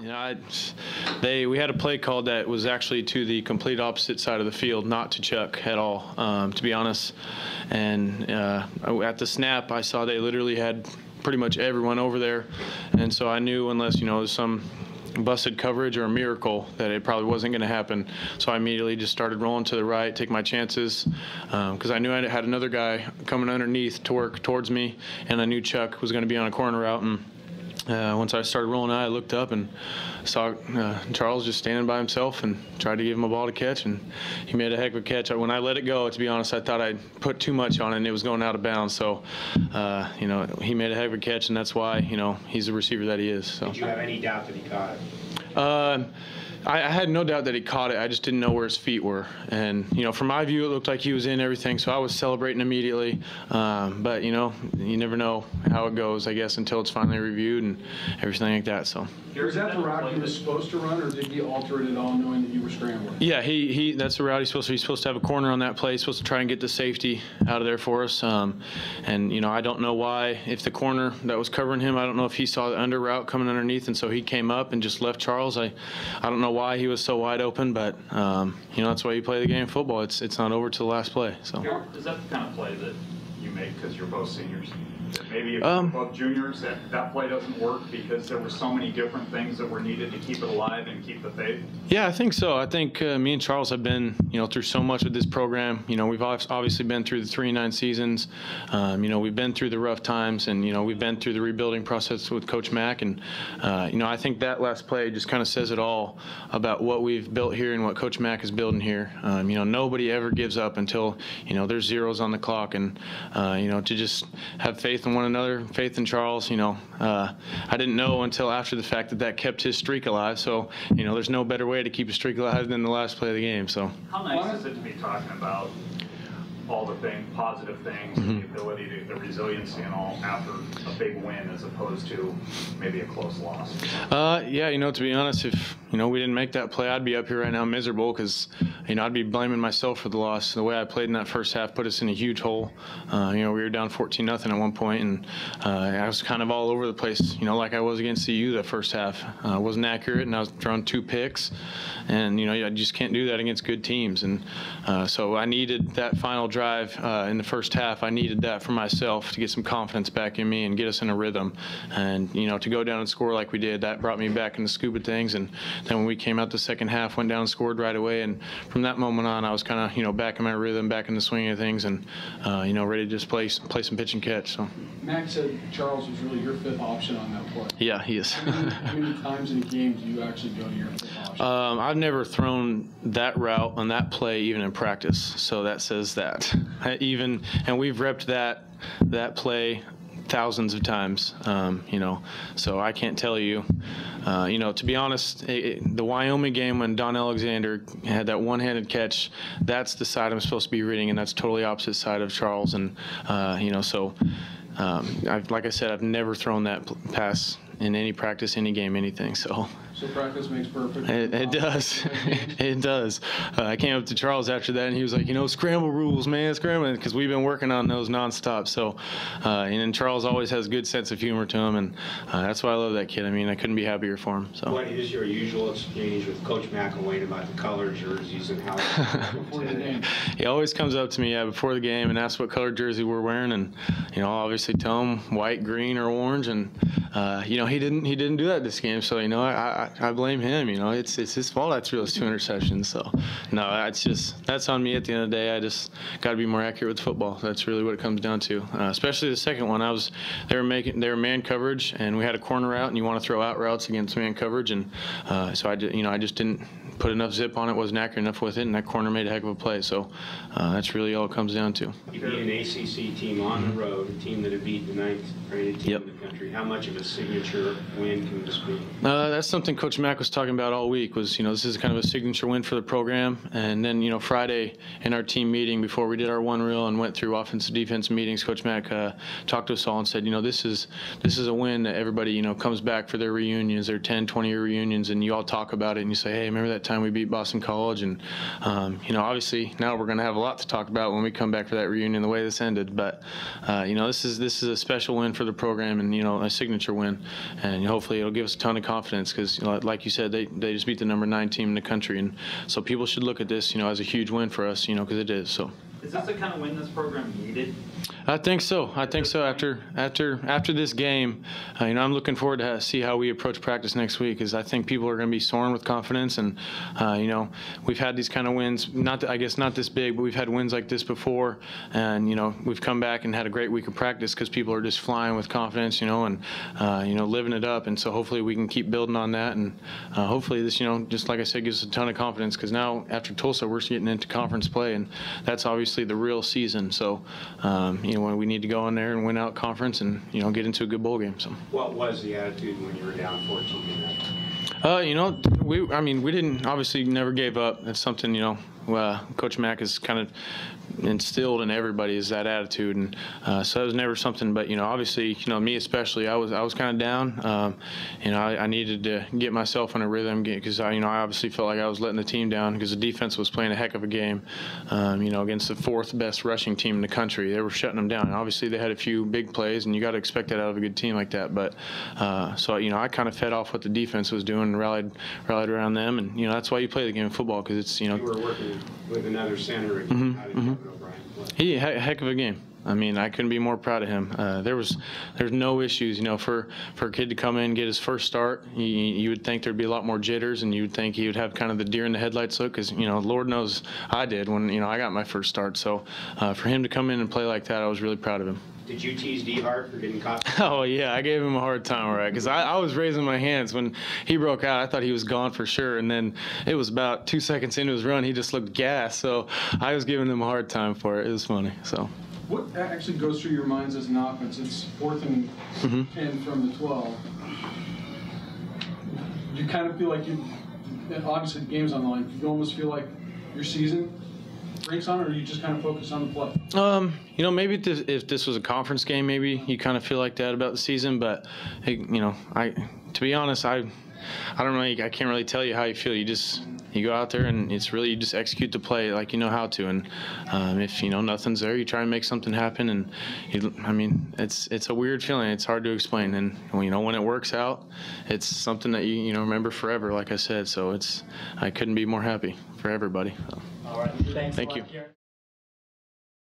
You know, we had a play called that was actually to the complete opposite side of the field, not to Chuck at all, to be honest. And at the snap, I saw they literally had pretty much everyone over there. And so I knew unless, it was some busted coverage or a miracle that it probably wasn't going to happen. So I immediately just started rolling to the right, take my chances, because I knew I had another guy coming underneath to work towards me, and I knew Chuck was going to be on a corner route. And once I started rolling out, I looked up and saw Charles just standing by himself and tried to give him a ball to catch, and he made a heck of a catch. When I let it go, to be honest, I thought I'd put too much on it and it was going out of bounds. So, he made a heck of a catch, and that's why, he's the receiver that he is. So. Did you have any doubt that he caught it? I had no doubt that he caught it. I just didn't know where his feet were. And, from my view, it looked like he was in everything, so I was celebrating immediately. But, you never know how it goes, I guess, until it's finally reviewed and everything like that. So. Was that the route he was supposed to run, or did he alter it at all knowing that you were scrambling? Yeah, that's the route he's supposed to have a corner on that play. He's supposed to try and get the safety out of there for us. And, I don't know why, if the corner that was covering him, I don't know if he saw the under route coming underneath, and so he came up and just left Charles. I don't know why he was so wide open, but, that's why you play the game of football. It's not over to the last play. So. Is that the kind of play that you make because you're both seniors? Maybe if you're both juniors, that play doesn't work because there were so many different things that were needed to keep it alive and keep the faith? Yeah, I think so. I think me and Charles have been, through so much with this program. We've obviously been through the 3-9 seasons. We've been through the rough times, and, we've been through the rebuilding process with Coach Mack. And, I think that last play just kind of says it all about what we've built here and what Coach Mack is building here. Nobody ever gives up until, there's zeros on the clock. And, to just have faith in one another, faith in Charles. I didn't know until after the fact that kept his streak alive. So, there's no better way to keep a streak alive than the last play of the game. So. How nice is it to be talking about all the positive things, the ability to, the resiliency and all after a big win as opposed to maybe a close loss? Yeah, to be honest, if, we didn't make that play, I'd be up here right now miserable because, I'd be blaming myself for the loss. The way I played in that first half put us in a huge hole. We were down 14-0 at one point, and I was kind of all over the place, like I was against CU that first half. I wasn't accurate, and I was throwing 2 picks. And, I just can't do that against good teams. And so I needed that final drive in the first half. I needed that for myself to get some confidence back in me and get us in a rhythm. And, to go down and score like we did, that brought me back in the scoop of things. And then when we came out the second half, went down and scored right away. And from that moment on, I was kind of, back in my rhythm, back in the swing of things, and, ready to just play some pitch and catch. So. Max said Charles was really your 5th option on that play. Yeah, he is. How many times in a game do you actually go to your 5th option? I've never thrown that route on that play even in practice, so that says that. And we've repped that play thousands of times, so I can't tell you. To be honest, the Wyoming game when Don Alexander had that one-handed catch, that's the side I'm supposed to be reading, and that's totally opposite side of Charles. And, so like I said, I've never thrown that pass in any practice, any game, anything. So practice makes perfect. It does. It does. I came up to Charles after that, and he was like, scramble rules, man, scramble, because we've been working on those nonstop. So, and Charles always has a good sense of humor to him, and that's why I love that kid. I couldn't be happier for him. So. What is your usual exchange with Coach McElwain about the color jerseys and how before the game? He always comes up to me before the game and asks what color jersey we're wearing, and I'll obviously tell him white, green, or orange, and he didn't do that this game, so I blame him. It's his fault I threw those 2 interceptions. So no, that's on me at the end of the day. I just got to be more accurate with football. That's really what it comes down to. Especially the second one, they were man coverage, and we had a corner out, and you want to throw out routes against man coverage, and so I just didn't put enough zip on it, wasn't accurate enough with it, and that corner made a heck of a play. So that's really all it comes down to. You beat an ACC team on the road, a team that had beat the 9th rated team in the country. How much of a signature win can this be? That's something Coach Mack was talking about all week. Was this is kind of a signature win for the program. And then Friday in our team meeting before we did our one reel and went through offensive defense meetings, Coach Mack talked to us all and said, this is a win that everybody comes back for their reunions, their 10, 20-year reunions, and you all talk about it and you say, hey, remember that that time we beat Boston College. And, obviously now we're going to have a lot to talk about when we come back for that reunion, the way this ended. But, this is a special win for the program and, a signature win. And hopefully it'll give us a ton of confidence because, like you said, they just beat the number 9 team in the country. And so people should look at this, as a huge win for us, because it is. So. Is this the kind of win this program needed? I think so. After this game, I'm looking forward to see how we approach practice next week. Because I think people are going to be soaring with confidence, and we've had these kind of wins. Not this big, but we've had wins like this before, and we've come back and had a great week of practice because people are just flying with confidence, and living it up. And so hopefully we can keep building on that, and hopefully this, just like I said, gives us a ton of confidence. Because now after Tulsa, we're getting into conference play, and that's obviously the real season. So when we need to go in there and win out conference and get into a good bowl game. So what was the attitude when you were down 14 in that? we didn't, obviously never gave up. That's something Coach Mack has kind of instilled in everybody, is that attitude, and so it was never something. But obviously, me especially, I was kind of down. I needed to get myself in a rhythm because I obviously felt like I was letting the team down because the defense was playing a heck of a game. Against the 4th best rushing team in the country, they were shutting them down. Obviously, they had a few big plays, and you got to expect that out of a good team like that. But so I kind of fed off what the defense was doing and rallied around them, and that's why you play the game of football, because it's You were working with another center. How did Kevin O'Brien play? He had a heck of a game. I couldn't be more proud of him. There's no issues, for a kid to come in, get his first start. You would think there'd be a lot more jitters, and you would think he would have kind of the deer in the headlights look, because Lord knows I did when I got my first start. So for him to come in and play like that, I was really proud of him. Did you tease D-Hart for getting caught? Oh, yeah, I gave him a hard time, right? Because I was raising my hands when he broke out. I thought he was gone for sure, and then it was about 2 seconds into his run, he just looked gassed. So I was giving him a hard time for it. It was funny. So. What actually goes through your minds as an offense? It's 4th and 10 from the 12. You kind of feel like and obviously the game's on the line, you almost feel like your season breaks on, or you just kind of focus on the play? Maybe if this was a conference game, maybe you kind of feel like that about the season. But to be honest, I don't really, I can't really tell you how you feel. You go out there and it's really, you just execute the play like you know how to. And if nothing's there, you try and make something happen. And it's a weird feeling. It's hard to explain. And when it works out, it's something that you remember forever, like I said. So I couldn't be more happy for everybody. So. All right. Thanks Thank a lot, you. Garrett.